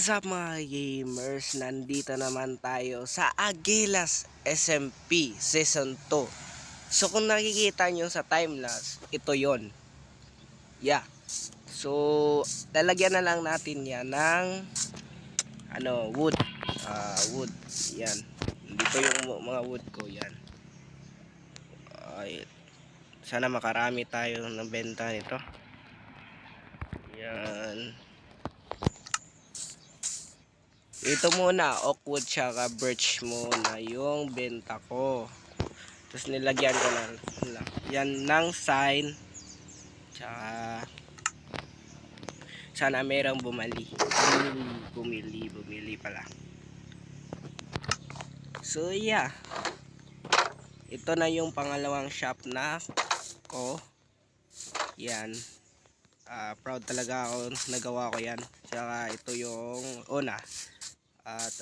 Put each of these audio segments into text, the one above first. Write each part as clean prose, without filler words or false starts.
What's up mga gamers? Nandito naman tayo sa Agilas SMP Season 2. So kung nakikita nyo sa timelapse, ito yon. Yeah. So lalagyan na lang natin yan ng wood. Wood. Yan. Dito yung mga wood ko yan. Ay, sana makarami tayo ng benta nito. Yan. Ito muna, oakwood tsaka birch muna yung benta ko. Tapos nilagyan ko na yan ng sign. Tsaka sana merong bumili pala. So yeah. Ito na yung pangalawang shop na ko. Yan. Proud talaga ako, nagawa ko yan. Tsaka ito yung una. At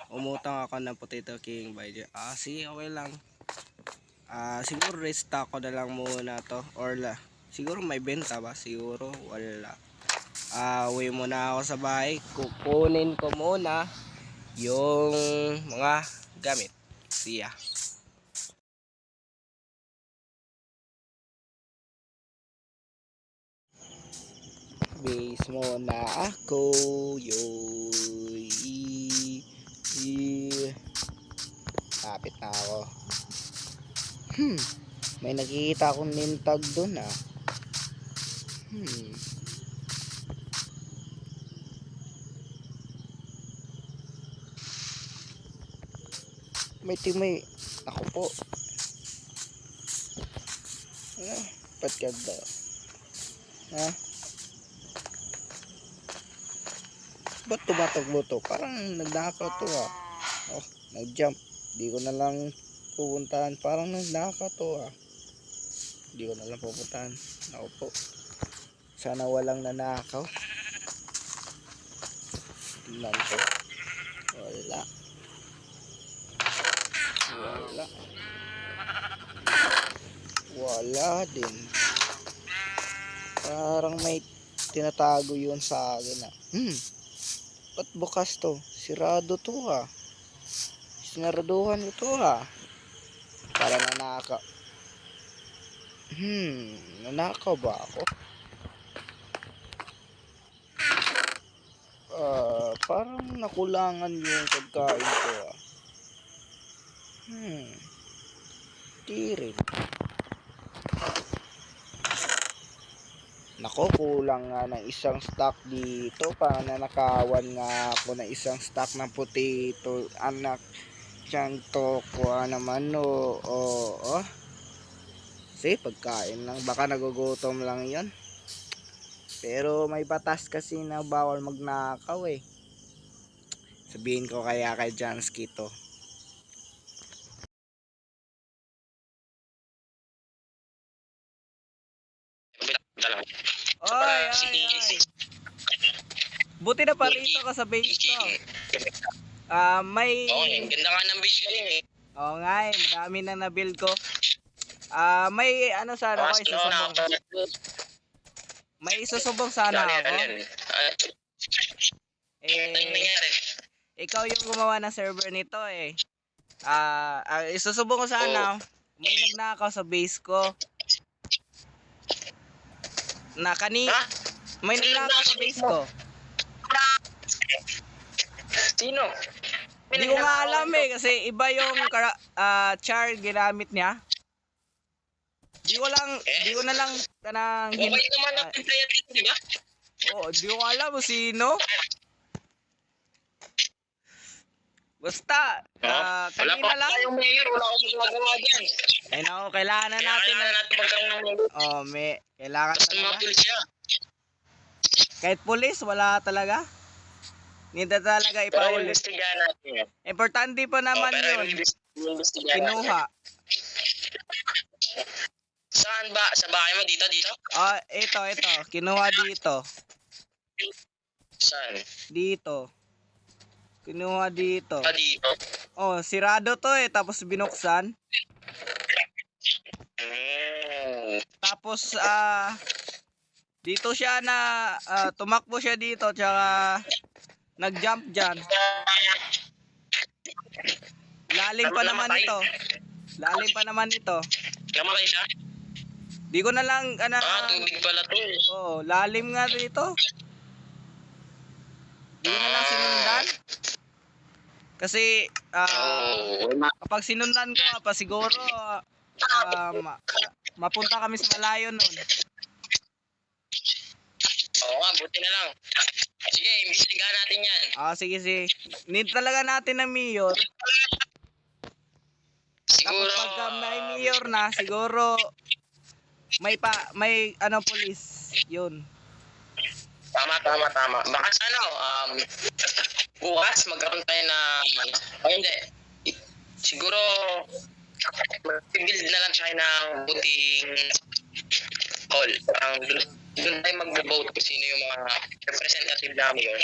umutang ako ng Potato King by the sige, okay lang. Siguro restock ko na lang muna to, or siguro may benta ba, siguro wala. Uwi muna ako sa bahay, kukunin ko muna yung mga gamit. See ya. Base muna ako, yoy. Kapit na ako. May nakikita akong nintag dun may ako po. Ba't ganda? Ba't tumatagbo to? Parang nagnakaw to Oh, nag-jump. Di ko na lang pupuntahan. Parang nagnakaw to Di ko na lang pupuntahan. Ako po. Sana walang nanakaw. Tingnan ko. Wala din. Parang may tinatago yun sa akin ba't bukas to? Sirado to Sinaraduhan ko to para nanakaw. Nanakaw ba ako? Parang nakulangan yung pagkain ko di rin. Nako, kulang nga ng isang stock dito. Parang nanakawan nga ako ng isang stock ng potato. Anak siyang tokwa naman Kasi pagkain lang, baka nagugutom lang yon. Pero may batas kasi na bawal magnakaw Sabihin ko kaya kay Jansky to. Oy. Buti na parito ka sa base ko. May ganda nga ng base ko Oo nga madami na na-build ko. May sana ako isusumbong. May isusumbong sana ako. Ikaw yung gumawa ng server nito isusumbong ko sana. May nagnakaw sa base ko. May nagnakaw sa base ko. Sino? Hindi ko nga alam kasi iba yung char ginamit niya. Di ko na lang kanang okay naman ang player dito, di ba? di ko alam kung sino. Basta, kanina lang. Wala pa mayor, wala akong magagawa dyan. Kailangan na natin magkaroon ng mayor. Kailangan basta talaga. mga siya. Kahit pulis, wala talaga. Hindi talaga Pero ipahuli. investigahan natin Importante pa naman yun. Kinuha. Saan ba? Sa bahay mo dito? Ito. Kinuha dito. Saan? Dito. Kinuha dito. Dito? Sirado to tapos binuksan. Tapos dito siya tumakbo siya dito tsaka nag-jump dyan. Lalim pa naman Namatay? ito. Lalim pa naman ito. Namatay siya? Di ko na lang, Tubig pala to. oh, lalim nga dito. Di ko na lang sinundan. Kasi, kapag sinundan ko, pa siguro, mapunta kami sa malayo nun. Oo nga, buti na lang. Sige, imbestigahan natin yan. Sige, sige. Need talaga natin ng mayor. Siguro, Tapos pagka may mayor na, siguro, may police. Yun. tama. Baka sa bukas magkaroon tayo na, hindi. Siguro, mag-build na lang siya ng buting hall. Doon tayo mag-vote kung sino yung mga representative na mayor.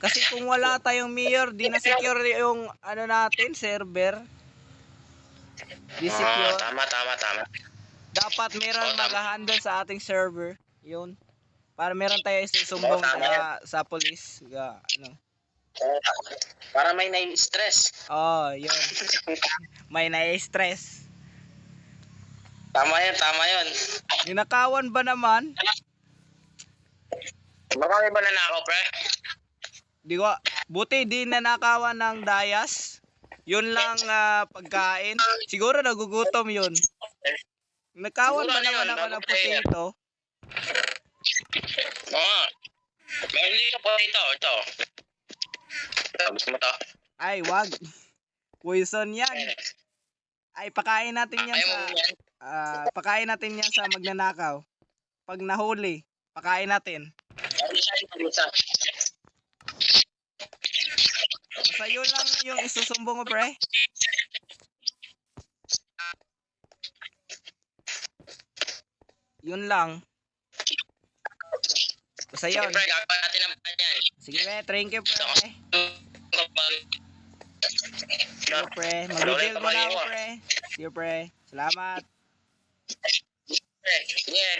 Kasi kung wala tayong mayor, di na secure yung natin, server. Di secure. Tama. Dapat meron mag-handle sa ating server. Yun. Para meron tayo isusumbong sa police. Para may nai-stress. Yun. May nai-stress. Tama yun. Ninakawan ba naman? Marami ba nanakaw, pre? Di ko, buti di nanakawan ng dayas. Yun lang pagkain. Siguro nagugutom yun. Nakawan ba naman ako ng potato? Oo. Meron dito po ito. Gusto mo to? Ay, wag. Poison yan. Ay, pakain natin yan pakain natin yan sa magnanakaw. Pag nahuli, pakain natin. Basta yun lang yung isusumbong mo, pre. Yun lang. Basta yun. Sige, pre, gagawin natin ang plan yan. Sige, pre. Thank you, pre. Sige, pre. Mag-build mo na ako, pre. Sige, pre. Salamat. Sige.